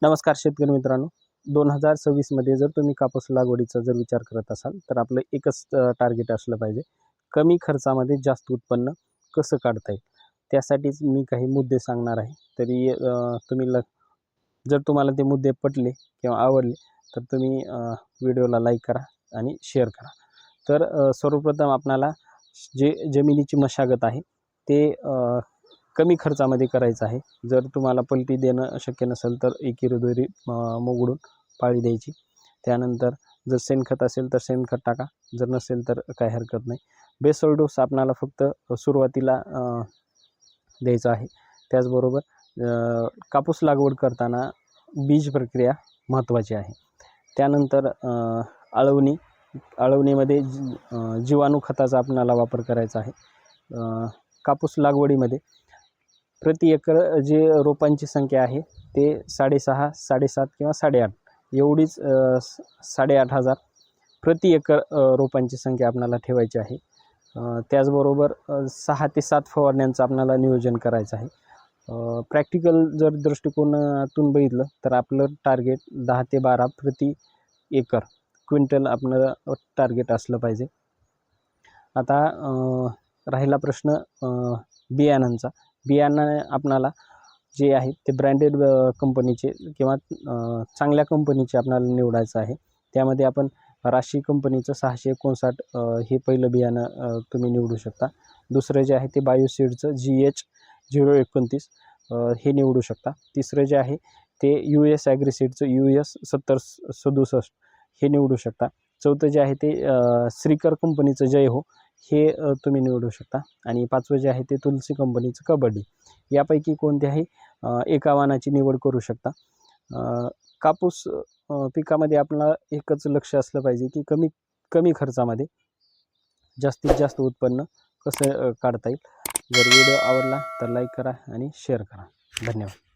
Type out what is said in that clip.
नमस्कार शेतकरी मित्रांनो, 2026 मध्ये जर तुम्ही कापूस लागवडीचा जर विचार करत असाल तर आपलं एकच टार्गेट असलं पाहिजे, कमी खर्चामध्ये जास्त उत्पन्न कसं काढता येईल. त्यासाठीच मी काही मुद्दे सांगणार आहे. तरी तुम्ही जर तुम्हाला ते मुद्दे पटले किंवा आवडले तर तुम्ही व्हिडिओला लाईक करा आणि शेअर करा. तर सर्वप्रथम आपणाला जे जमिनीची मशागत आहे ते कमी खर्चामध्ये करायचं आहे. जर तुम्हाला पलटी देणं शक्य नसेल तर एकेरी दोरी मोगडून पाळी द्यायची. त्यानंतर जर शेणखत असेल तर शेणखत टाका, जर नसेल तर काही हरकत नाही. बेसल डोस आपणाला फक्त सुरुवातीला द्यायचा आहे. त्याचबरोबर कापूस लागवड करताना बीज प्रक्रिया महत्त्वाची आहे. त्यानंतर आळवणीमध्ये जीवाणू खताचा आपणाला वापर करायचा आहे. कापूस लागवडीमध्ये प्रति एकर जे रोपांची संख्या आहे ते 6.5, 7.5 किंवा 8.5 एवढीच 8,500 प्रति एकर रोपांची संख्या आपल्याला ठेवायची आहे. त्याचबरोबर 6 ते 7 फवारण्यांचं आपल्याला नियोजन करायचं आहे. प्रॅक्टिकल जर दृष्टिकोनातून बघितलं तर आपलं टार्गेट 10 ते 12 प्रति एकर क्विंटल आपलं टार्गेट असलं पाहिजे. आता राहिला प्रश्न बियाणांचा. बियाणं आपणाला जे आहे ते ब्रँडेड कंपनीचे किंवा चांगल्या कंपनीचे आपल्याला निवडायचं आहे. त्यामध्ये आपण राशी कंपनीचं 659 हे पहिलं बियाणं तुम्ही निवडू शकता. दुसरं जे आहे ते बायोसीडचं GH029 हे निवडू शकता. तिसरं जे आहे ते US ॲग्रीसीडचं US 7067 हे निवडू शकता. चौथं जे आहे ते श्रीकर कंपनीचं जय हो हे तुम्ही निवडू शकता. आणि पाचवं जे आहे ते तुलसी कंपनीचं कबड्डी. यापैकी कोणत्याही एका वाणाची निवड करू शकता. कापूस पिकामध्ये आपल्याला एकच लक्ष असलं पाहिजे की कमी खर्चामध्ये जास्तीत जास्त उत्पन्न कसं काढता येईल. जर व्हिडिओ आवडला तर लाईक करा आणि शेअर करा. धन्यवाद.